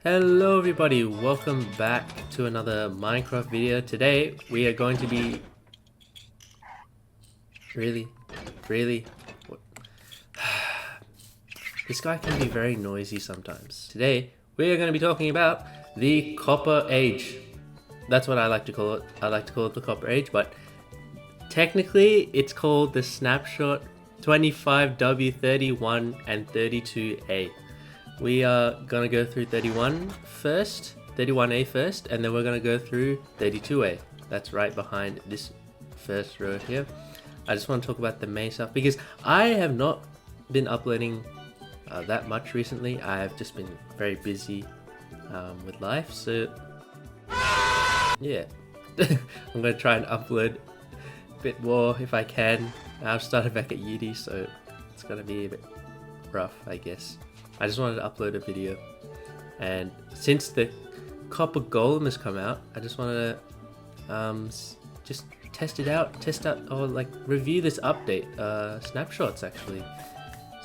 Hello everybody, welcome back to another Minecraft video. Today we are going to be... Really? What? This guy can be very noisy sometimes. Today we are going to be talking about the Copper Age. That's what I like to call it. I like to call it the Copper Age, but technically it's called the Snapshot 25W31 and 32A. We are gonna go through 31A first, and then we're gonna go through 32A. That's right behind this first row here. I just want to talk about the main stuff because I have not been uploading that much recently. I have just been very busy with life, so yeah. I'm gonna try and upload a bit more if I can. I've started back at uni, so it's gonna be a bit rough, I guess. I just wanted to upload a video, and since the Copper Golem has come out, I just wanted to just test out, or like review this update, snapshots actually.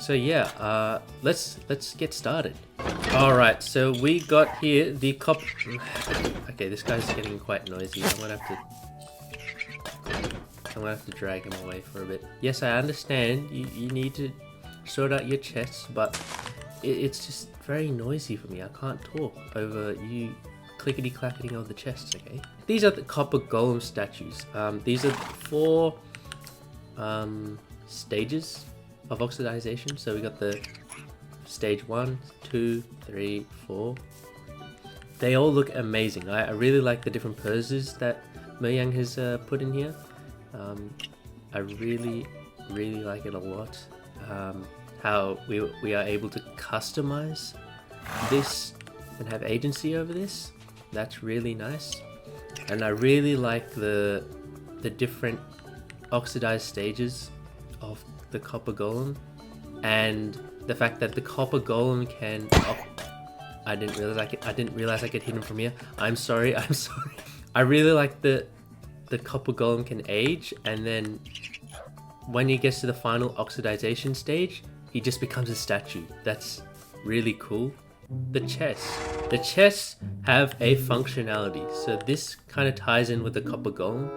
So yeah, let's get started. All right, so we got here the copper. Okay, this guy's getting quite noisy. I'm gonna have to drag him away for a bit. Yes, I understand you need to sort out your chests, but it's just very noisy for me. I can't talk over you clickety clacketing of the chests, okay? These are the Copper Golem statues. These are 4 stages of oxidization. So we got the stage 1, 2, 3, 4. They all look amazing. I really like the different poses that Mojang has put in here. I really like it a lot. How we are able to customize this and have agency over this. That's really nice, and I really like the different oxidized stages of the Copper Golem, and the fact that the Copper Golem can... I didn't realize I could hit him from here. I'm sorry. I really like the Copper Golem can age, and then when he gets to the final oxidization stage, he just becomes a statue. That's really cool. The chests have a functionality. So this kind of ties in with the Copper Golem,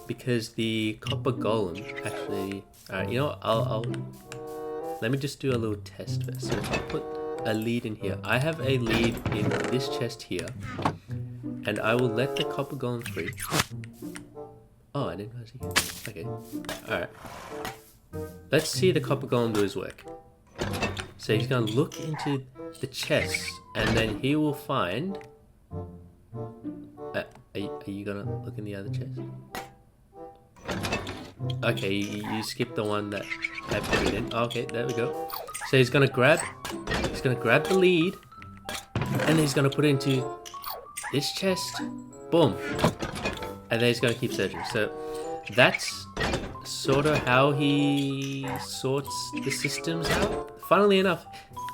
because the Copper Golem actually... Alright, you know what? I'll let me just do a little test first. So I'll put a lead in here. I have a lead in this chest here, and I will let the Copper Golem free. Oh, I didn't realize he could. Okay. Alright. Let's see the Copper Golem do his work. So he's going to look into the chest, and then he will find... Are you going to look in the other chest? Okay, you skipped the one that I put it in. Okay, there we go. So he's going to grab the lead, and then he's going to put it into this chest. Boom. And then he's going to keep searching. So that's sort of how he sorts the systems out. Funnily enough,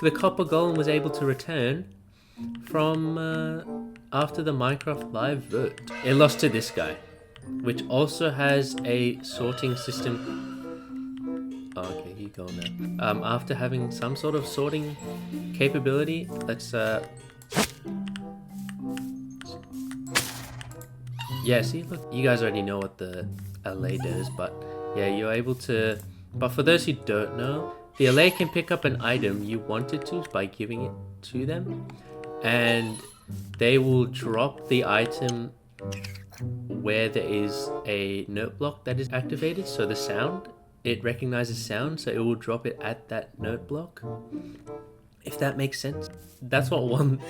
the Copper Golem was able to return from after the Minecraft Live vote. It lost to this guy, which also has a sorting system. Oh, okay, you go now. After having some sort of sorting capability, let's yeah, see, look, you guys already know what the LA does, but yeah, you're able to... But for those who don't know, the LA can pick up an item you wanted to by giving it to them, and they will drop the item where there is a note block that is activated. So the sound, it recognizes sound, so it will drop it at that note block. If that makes sense. That's what won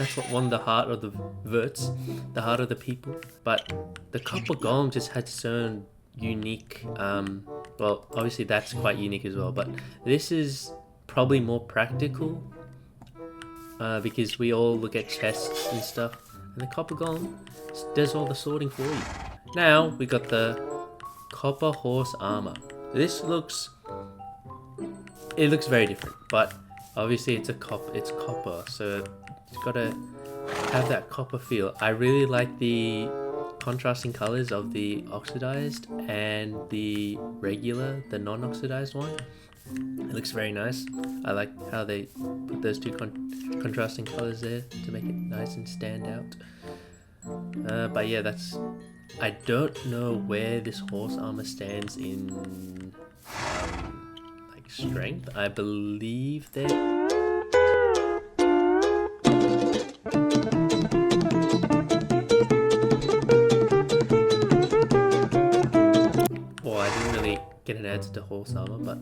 the heart of the votes, the heart of the people. But the Copper Golem just had its own unique, well, obviously that's quite unique as well, but this is probably more practical, because we all look at chests and stuff, and the Copper Golem does all the sorting for you. Now we got the Copper Horse Armor. This looks very different, but obviously it's copper, so it's gotta have that copper feel. I really like the contrasting colors of the oxidized and the regular, the non-oxidized one. It looks very nice. I like how they put those two contrasting colors there to make it nice and stand out. But yeah, that's... I don't know where this horse armor stands in like strength. I believe that... Well, I didn't really get an answer to horse armor, but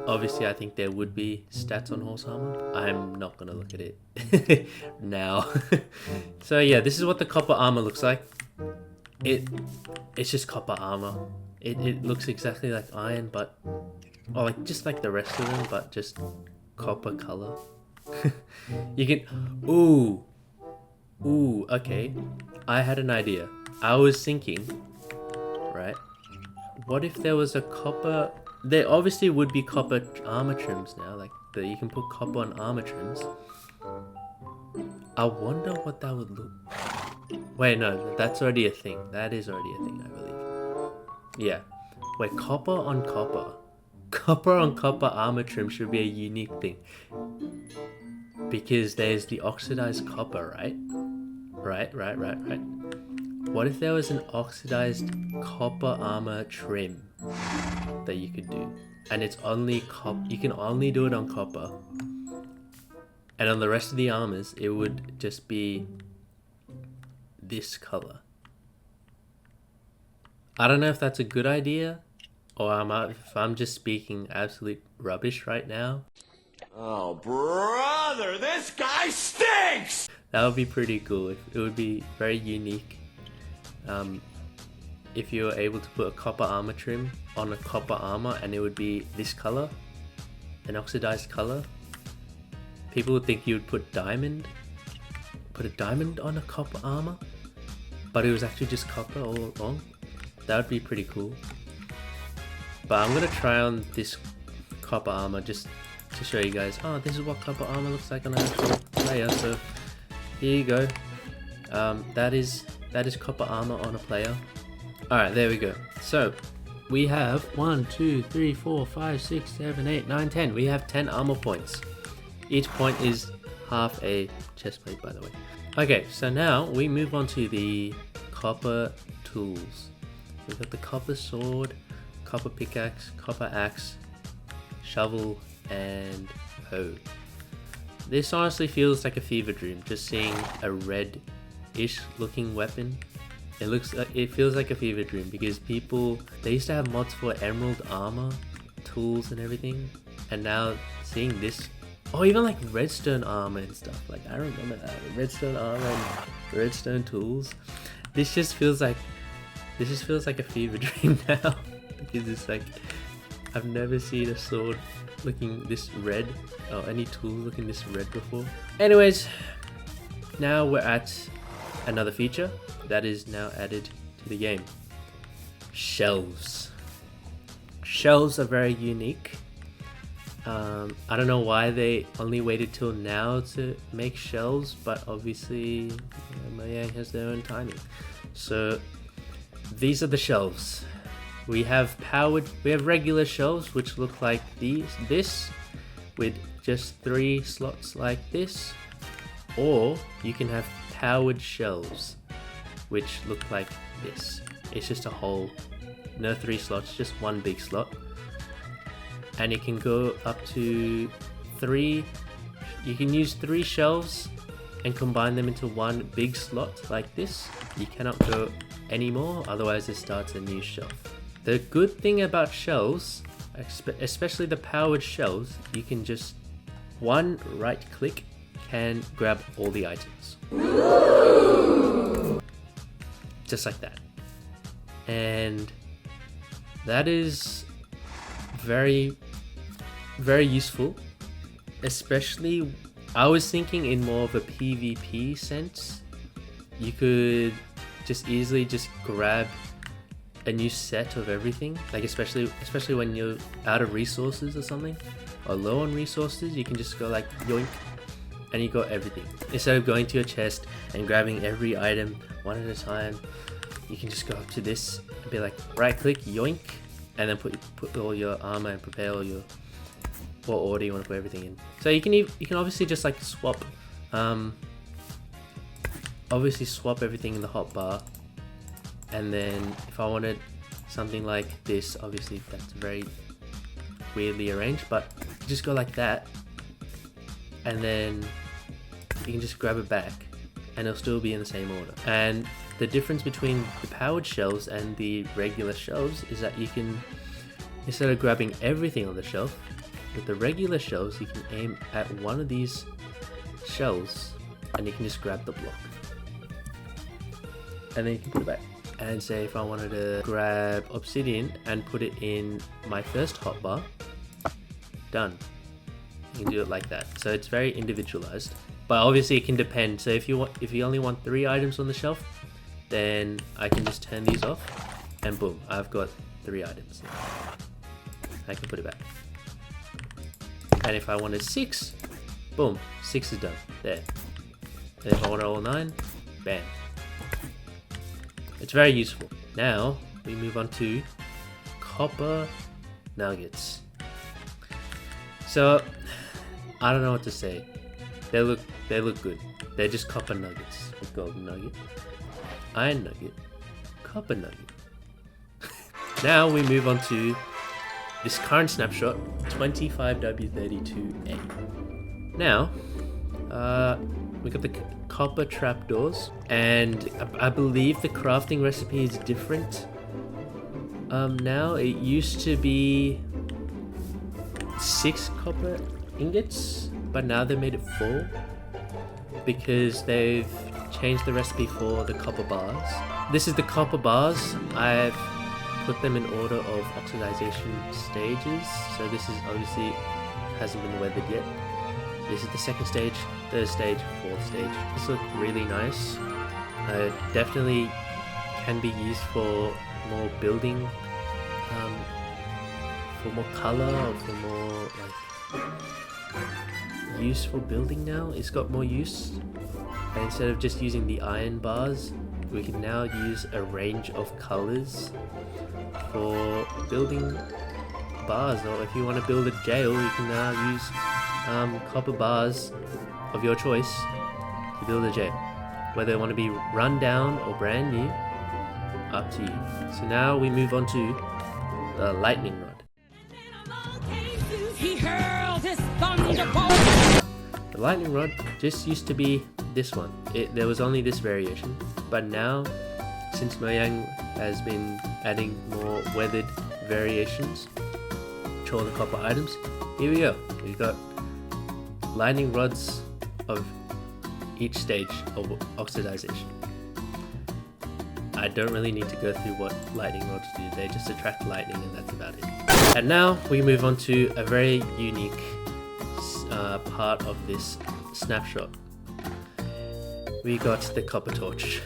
obviously I think there would be stats on horse armor. I'm not gonna look at it now. So yeah, this is what the copper armor looks like. It's just copper armor. It looks exactly like iron, but like just like the rest of them, but just copper color. You can... Ooh, okay. I had an idea. I was thinking, right? What if there was a copper... There obviously would be copper armor trims now, like you can put copper on armor trims. I wonder what that would look... Wait, no, that's already a thing. That is already a thing, I believe. Yeah. Wait, copper on copper. Copper on copper armor trim should be a unique thing. Because there's the oxidized copper, right? Right. What if there was an oxidized copper armor trim that you could do? And it's only you can only do it on copper. And on the rest of the armors, it would just be this color. I don't know if that's a good idea, or if I'm just speaking absolute rubbish right now. Oh, brother, this guy stinks! That would be pretty cool. It would be very unique. If you were able to put a copper armor trim on a copper armor and it would be this color, an oxidized color. People would think you would put a diamond on a copper armor, but it was actually just copper all along. That would be pretty cool. But I'm gonna try on this copper armor just to show you guys. Oh, this is what copper armor looks like on an actual player. So here you go. That is copper armor on a player. Alright, there we go. So we have 1, 2, 3, 4, 5, 6, 7, 8, 9, 10. We have 10 armor points. Each point is half a chest plate, by the way. Okay, so now we move on to the copper tools. We've got the copper sword, copper pickaxe, copper axe, shovel, and hoe. This honestly feels like a fever dream, just seeing a red-ish looking weapon. It feels like a fever dream because they used to have mods for emerald armor, tools and everything, and now seeing this, oh, even like redstone armor and stuff, like I remember that, redstone armor and redstone tools. This just feels like a fever dream now because it's like I've never seen a sword looking this red or any tool looking this red before. Anyways, now we're at another feature that is now added to the game. Shelves. Shelves are very unique. I don't know why they only waited till now to make shelves, but obviously Mojang has their own timing. So these are the shelves. We have regular shelves which look like this with just 3 slots like this, or you can have powered shelves which look like this. It's just a hole, no 3 slots, just 1 big slot. And it can go up to 3. You can use 3 shelves and combine them into 1 big slot like this. You cannot go any more, otherwise it starts a new shelf. The good thing about shelves, especially the powered shelves, you can just one right click can grab all the items. Just like that. And that is very, very useful. Especially, I was thinking in more of a PvP sense. You could just easily just grab a new set of everything, like especially when you're out of resources or something, or low on resources, you can just go like yoink, and you got everything. Instead of going to your chest and grabbing every item one at a time, you can just go up to this and be like right click yoink, and then put all your armor and prepare all your what order you want to put everything in. So you can obviously just like swap, obviously swap everything in the hotbar, and then if I wanted something like this, obviously that's very weirdly arranged, but just go like that, and then you can just grab it back, and it'll still be in the same order. And the difference between the powered shelves and the regular shelves is that you can, instead of grabbing everything on the shelf, with the regular shelves you can aim at one of these shelves and you can just grab the block, and then you can put it back. And say if I wanted to grab obsidian and put it in my first hotbar, done. You can do it like that. So it's very individualized, but obviously it can depend. So if you only want 3 items on the shelf, then I can just turn these off, and boom, I've got 3 items. I can put it back. And if I wanted 6, boom, 6 is done there. And if I wanted all 9, bam. It's very useful. Now we move on to copper nuggets. So I don't know what to say. They look good. They're just copper nuggets. A golden nugget, iron nugget, copper nugget. Now we move on to this current snapshot, 25W32A. Now we got the copper trapdoors, and I believe the crafting recipe is different. Now it used to be 6 copper ingots, but now they made it 4 because they've changed the recipe for the copper bars. This is the copper bars. I've put them in order of oxidization stages, so this is obviously hasn't been weathered yet. This is the 2nd stage, 3rd stage, 4th stage. This looks really nice. Definitely can be used for more building, for more color, or for more like useful building now. It's got more use. And instead of just using the iron bars, we can now use a range of colors for building bars. Or if you want to build a jail, you can now use copper bars of your choice to build a jail. Whether they want to be run down or brand new, up to you. So now we move on to the lightning rod. The lightning rod just used to be this one. There was only this variation, but now since Mojang has been adding more weathered variations to all the copper items, here we go. We've got lightning rods of each stage of oxidization. I don't really need to go through what lightning rods do. They just attract lightning and that's about it. And now we move on to a very unique part of this snapshot. We got the copper torch.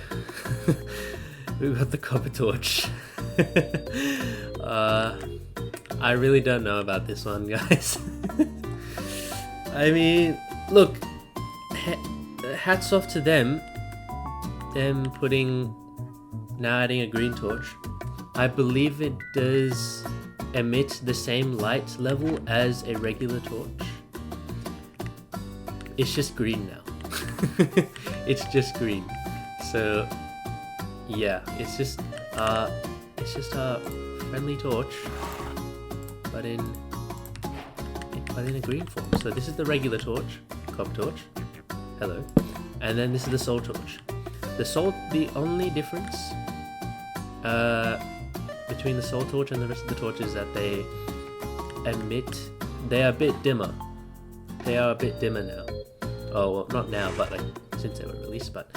We got the copper torch. I really don't know about this one, guys. I mean, look, hats off to them putting, now adding a green torch. I believe it does emit the same light level as a regular torch. It's just green now. It's just green. So yeah, it's just a friendly torch, but in a green form. So this is the regular torch, copper torch. Hello. And then this is the soul torch. The only difference between the soul torch and the rest of the torches is that they are a bit dimmer. They are a bit dimmer now. Oh, well, not now, but like since they were released, but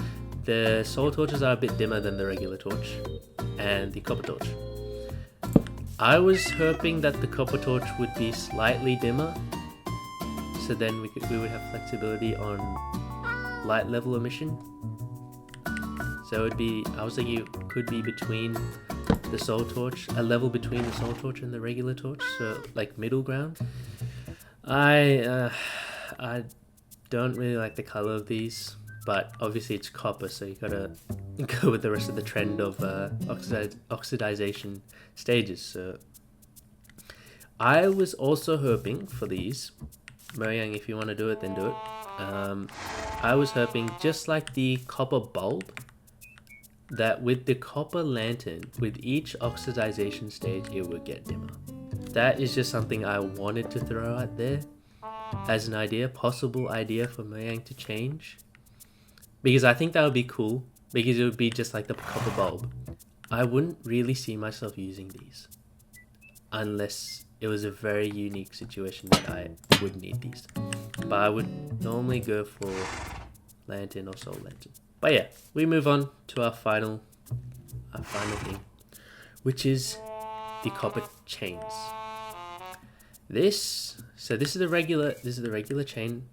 the soul torches are a bit dimmer than the regular torch and the copper torch. I was hoping that the copper torch would be slightly dimmer, so then we would have flexibility on light level emission. So I was thinking it could be between the soul torch, a level between the soul torch and the regular torch, so like middle ground. I don't really like the color of these, but obviously it's copper, so you gotta go with the rest of the trend of oxidization stages. So I was also hoping for these. Mojang, if you want to do it, then do it. I was hoping, just like the copper bulb, that with the copper lantern, with each oxidization stage, it would get dimmer. That is just something I wanted to throw out there as an idea, possible idea for Mojang to change. Because I think that would be cool, because it would be just like the copper bulb. I wouldn't really see myself using these unless it was a very unique situation that I would need these. But I would normally go for lantern or soul lantern. But yeah, we move on to our final thing, which is the copper chains. This is the regular chain.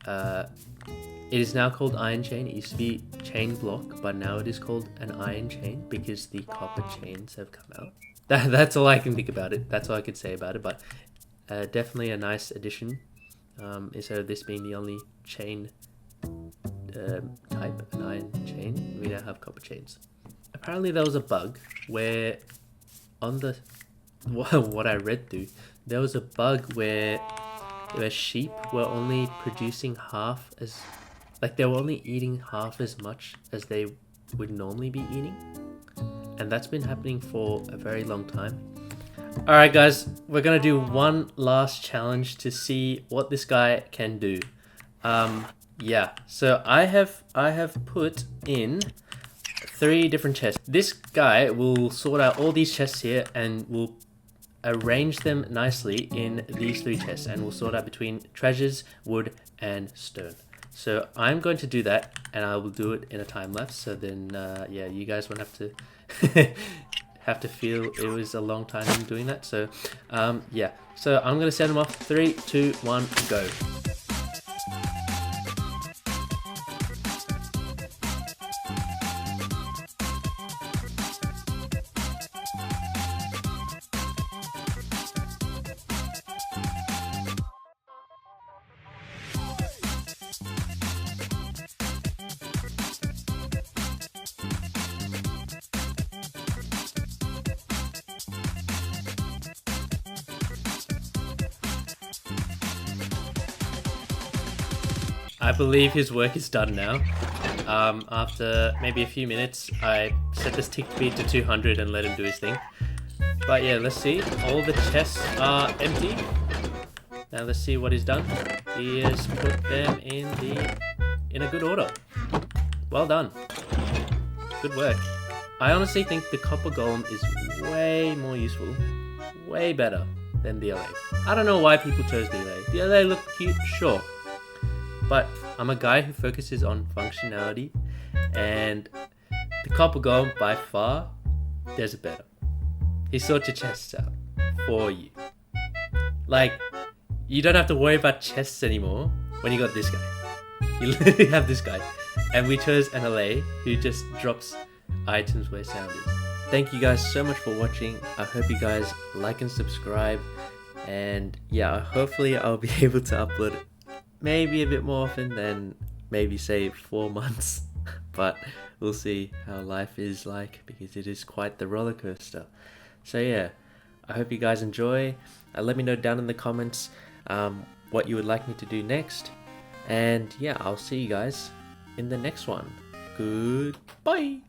It is now called iron chain. It used to be chain block, but now it is called an iron chain because the copper chains have come out. That's all I can think about it. That's all I could say about it. But definitely a nice addition. Instead of this being the only chain type, an iron chain, we now have copper chains. Apparently there was a bug where on the what I read through, there was a bug where sheep were only producing half as, like they were only eating half as much as they would normally be eating. And that's been happening for a very long time. Alright guys, we're gonna do one last challenge to see what this guy can do. Yeah, so I have put in 3 different chests. This guy will sort out all these chests here and will arrange them nicely in these 3 chests, and we'll sort out between treasures, wood, and stone. So I'm going to do that, and I will do it in a time lapse. So then, yeah, you guys won't have to feel it was a long time in doing that. So, yeah. So I'm gonna send them off. 3, 2, 1, go. I believe his work is done now. After maybe a few minutes, I set this tick speed to 200 and let him do his thing. But yeah, let's see. All the chests are empty. Now let's see what he's done. He has put them in a good order. Well done. Good work. I honestly think the copper golem is way more useful, way better than the LA. I don't know why people chose the LA. The LA looked cute, sure. But I'm a guy who focuses on functionality, and the copper golem by far does it better. He sorts your chests out for you. Like, you don't have to worry about chests anymore when you got this guy. You literally have this guy. And we chose an LA who just drops items where sound is. Thank you guys so much for watching. I hope you guys like and subscribe. And yeah, hopefully I'll be able to upload it maybe a bit more often than maybe say 4 months, but we'll see how life is like, because it is quite the roller coaster. So yeah, I hope you guys enjoy. Let me know down in the comments what you would like me to do next, and yeah, I'll see you guys in the next one. Goodbye.